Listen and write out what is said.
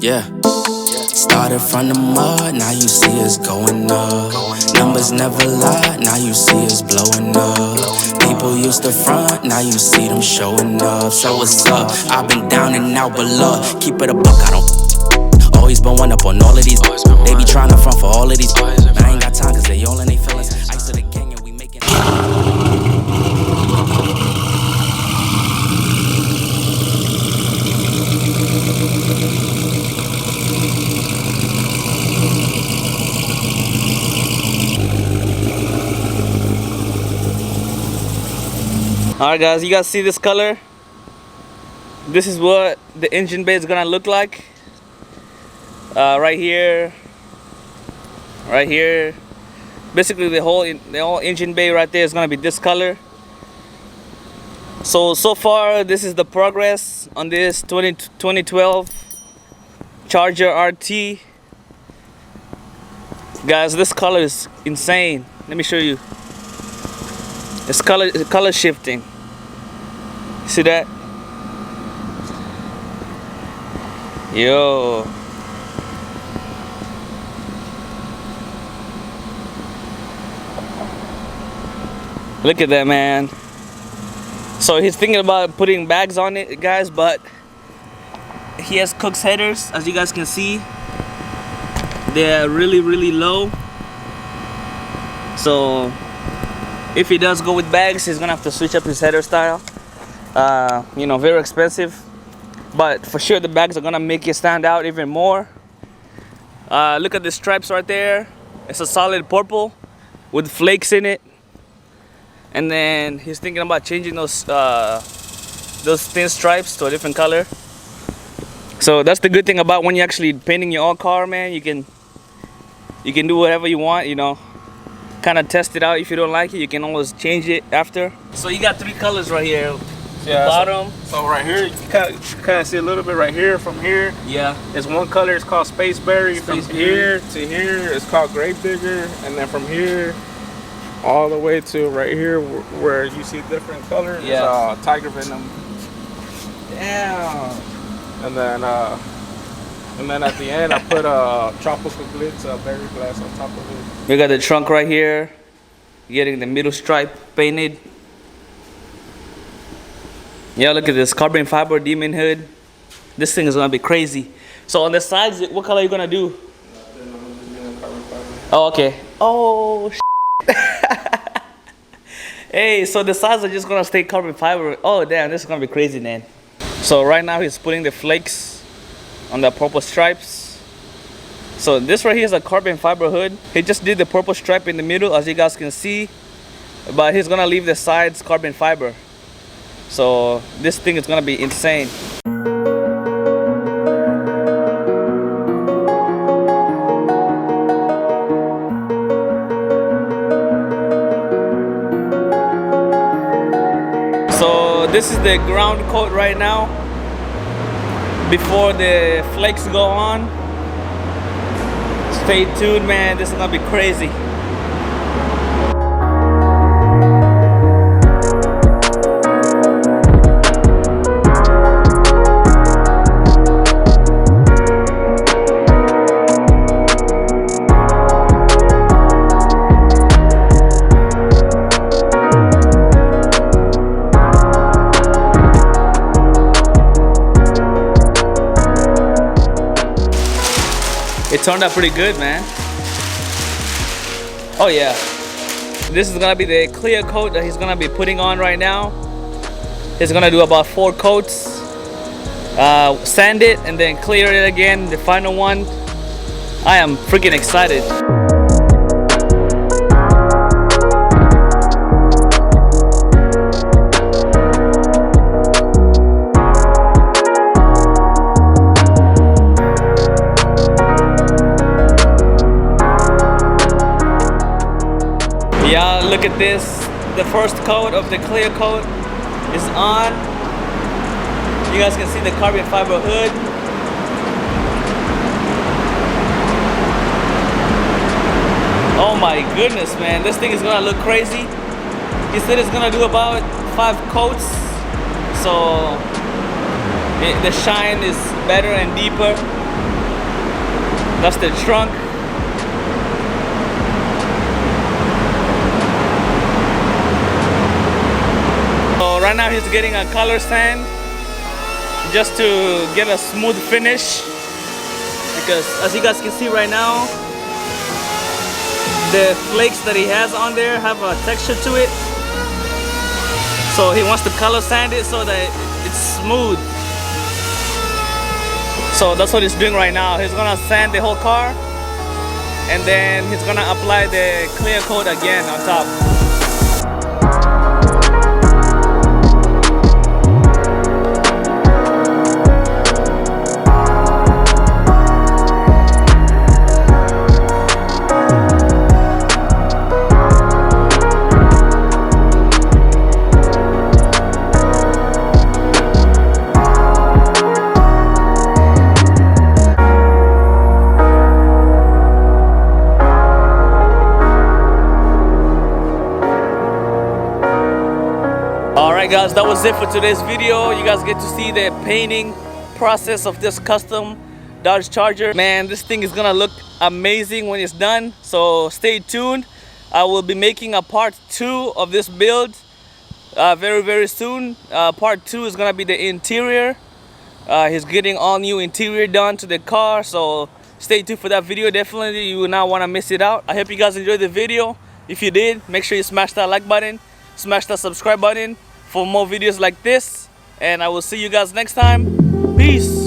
Yeah. Started from the mud, now you see us going up. Numbers never lie, now you see us blowing up. People used to front, now you see them showing up. So what's up? I've been down and out, but look, keep it a buck, I don't. Always been one up on all of these. They be trying to front for all of these. I ain't got time, cause they all in they feelings. Ice to the king and we making Alright guys, you guys see this color? This is what the engine bay is gonna look like. Right here, right here. Basically the whole engine bay right there is gonna be this color. So far this is the progress on this 2012 Charger RT. Guys, this color is insane. Let me show you. It's color shifting. See that? Yo. Look at that, man. So he's thinking about putting bags on it, guys, but he has Cook's headers, as you guys can see. They're really low. So if he does go with bags, he's gonna have to switch up his header style. You know, very expensive, but for sure the bags are gonna make it stand out even more. Look at the stripes right there. It's a solid purple with flakes in it. And then he's thinking about changing those thin stripes to a different color. So that's the good thing about when you're actually painting your own car, man. You can do whatever you want, you know. Kind of test it out. If you don't like it, you can always change it after. So you got three colors right here. Yeah, the bottom. So right here, you kind of see a little bit right here. From here, yeah, there's one color. It's called Spaceberry. From here to here, it's called Grave Digger. And then from here all the way to right here, where you see different colors, yeah, is Tiger Venom. Damn. And then at the end, I put Tropical Glitz berry glass on top of it. We got the trunk right here. Getting the middle stripe painted. Yeah, look at this carbon fiber demon hood. This thing is gonna be crazy. So on the sides, what color are you gonna do? Oh, okay. Oh, hey, so the sides are just gonna stay carbon fiber. Oh, damn, this is gonna be crazy, man. So right now he's putting the flakes on the purple stripes. So this right here is a carbon fiber hood. He just did the purple stripe in the middle, as you guys can see, but he's gonna leave the sides carbon fiber. So this thing is gonna be insane. So this is the ground coat right now before the flakes go on. Stay tuned, man. This is gonna be crazy. It turned out pretty good, man. Oh yeah. This is gonna be the clear coat that he's gonna be putting on right now. He's gonna do about 4 coats. Sand it and then clear it again, the final one. I am freaking excited. Yeah, look at this. The first coat of the clear coat is on. You guys can see the carbon fiber hood. Oh my goodness, man. This thing is gonna look crazy. He said it's gonna do about 5 coats. So the shine is better and deeper. That's the trunk. So right now he's getting a color sand just to get a smooth finish, because as you guys can see right now, the flakes that he has on there have a texture to it. So he wants to color sand it so that it's smooth. So that's what he's doing right now. He's gonna sand the whole car, and then he's gonna apply the clear coat again on top. Alright guys, that was it for today's video. You guys get to see the painting process of this custom Dodge Charger. Man, this thing is gonna look amazing when it's done, so stay tuned. I will be making a part 2 of this build very soon. Part 2 is gonna be the interior. He's getting all new interior done to the car, so stay tuned for that video. Definitely you will not want to miss it out. I hope you guys enjoyed the video. If you did, make sure you smash that like button, smash that subscribe button for more videos like this, and I will see you guys next time. Peace.